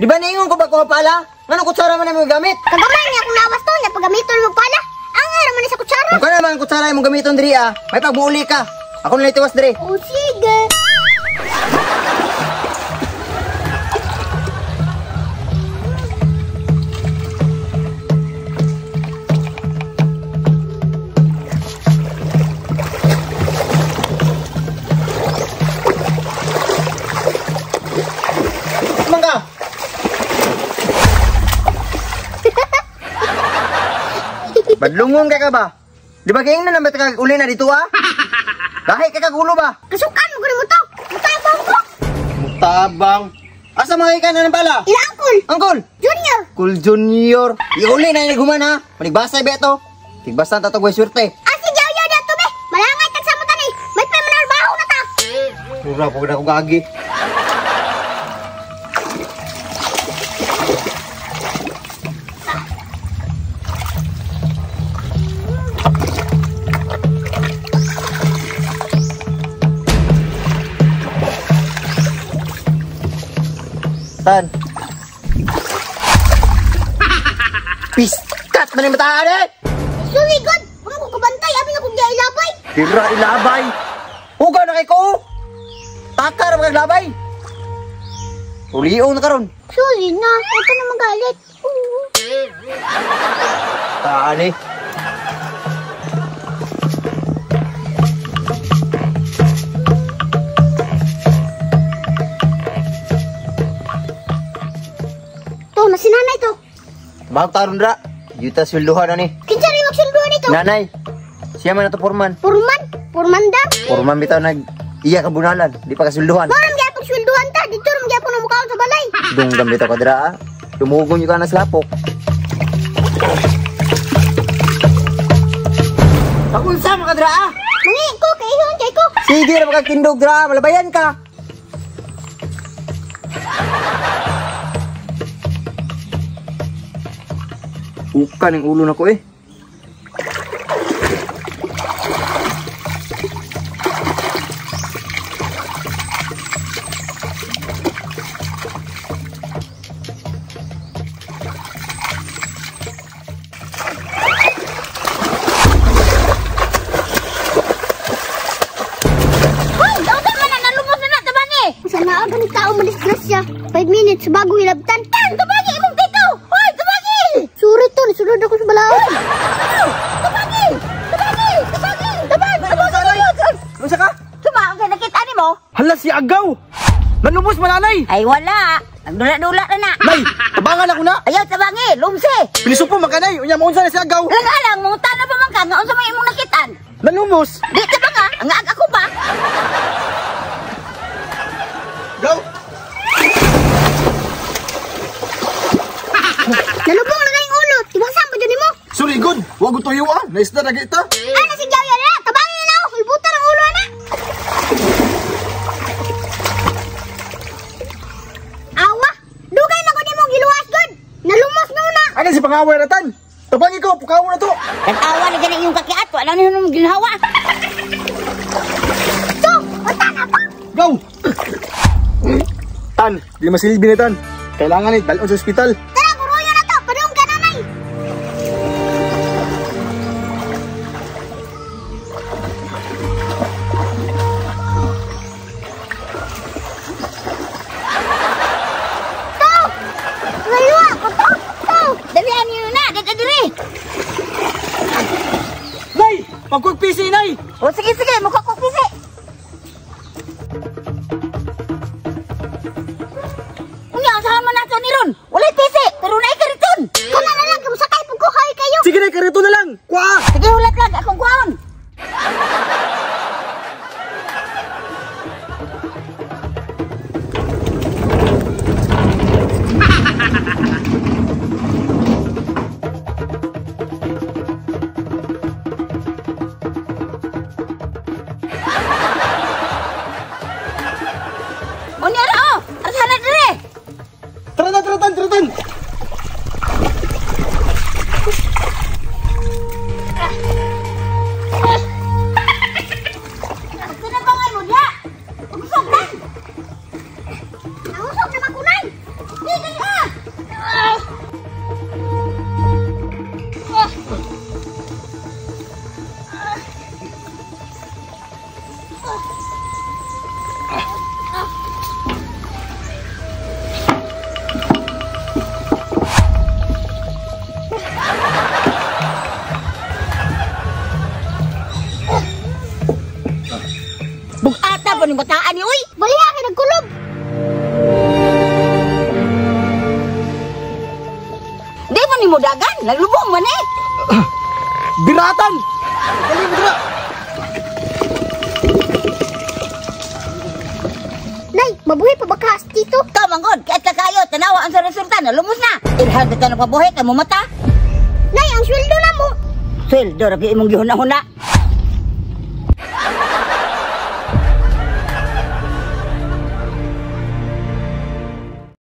Di ba niingon ko ba ko pala? Ngano kutsara man ang gamit? Kagamay niya kung nawas to niya pagamiton mo pala. Ang nga naman sa kutsara. Kung ka naman kutsara imong gamiton diri may pagbuuli ka. Ako na itiwas diri. O sige. Badlungon ka ba? Di ba kayong na naman uli na dito Lahi ka kagulo ba? Kasukan mo mo to. Mutabang ko. Mutabang? Asa mga ikan na ng bala? Ila Uncle. Uncle? Junior. Cool Junior. Iuli na yung guman ha. Manigbasay ba ito? Tigbasan tatog way swerte. Si Jaya dato be. Malangay tag sa mutan eh. May pamanarbaho na ta. Pura po na ko gagi. Tan. Piskat man yung mataan eh! Sorry God. Kung ako kabantay, abi na kong diya ilabay. Tira ilabay. Huga na kay ko. Takar ang maglabay. Uliong na karon. Sorry na. Huwag ka na magalit. Taan eh. Si nanay to. Mahal taron dra. Yuta sweldohan na ni. Kinsa rin magsulduhan ito? Nanay. Siya man na to Purman. Purman? Purman da? Purman bitaw nag iya kabunalan. Di pa kasulduhan. Moram gyapon sweldohan ta. Dito ram gyapon na mukhaon sa balay. Dunggam bitaw ka dra. Dumugon yung ka na slapok. Pakunsa mga dra. Mangi ko kay ihon kay ko. Sige na makakindog dra. Malabayan ka. Bukan yung ulo na ko eh. Sana agad ni tao madisgrasya. 5 minutes bago hilabtan. Tabagi imong tito. Hoy, tabagi. Sorry to, sunod ako sa balaod. Tabagi. Masa ka? Suma, ang nakita ni mo? Hala si Agaw. Nanubos mananay. Ay wala. Nagdula-dula na na. Nay, tabangan ako na. Ayaw tabangi, lumsi. Pilisup po makanay. Unya maunsa na si Agaw. Lang-alang, mungutan na pa man ka. Ngaon sa mga imong nakitaan. Nanubos. Di tabanga, ang aga ko pa. Go. Nalubong na kayong ulo. Tibasang pa dyan mo. Sorry good. Wag tuyo Naisda na kita. Ano si Jaya na? Tabangin na ako. Hulbutan ang ulo na. Awa. Dugay na ko ni mong giluwas good. Nalumos na. Ano si pangaway ratan? Tabangi ko, pukaw na to. Nag-awa na dyan yung kakiato. Alam niyo nung ginhawa. So, wata na pa. Go. Tan, di masilbi ni Tan. Kailangan dalon sa ospital. Tara, buruyo na to. Padung ka nanay. To! Ngayon ako to! To! Dalihan niyo na! Dadadiri! Nay, pagkugpisi nay. O sige, mukha ko pisi! Unya, man nato ni Ron. Walay pisi, pero na ikariton. Kuna na lang, kamusakay po ko kayo. Sige na, karito na lang. Kwa! Sige, ulat lang, akong kuhaon. Bugata pa ni bataan ni uy. Baliha kay nagkulob. Di mo ni mo dagan, naglubong man eh. Biratan! Dali mo dira! Nay, mabuhay pa ba ka tito? Kamangod, kahit kakayo, tanawa ang sa resulta na lumos na. Ilhan ka na pabuhay, kay mo mata. Nay, ang sweldo na mo. Sweldo, ragi imong gihuna-huna.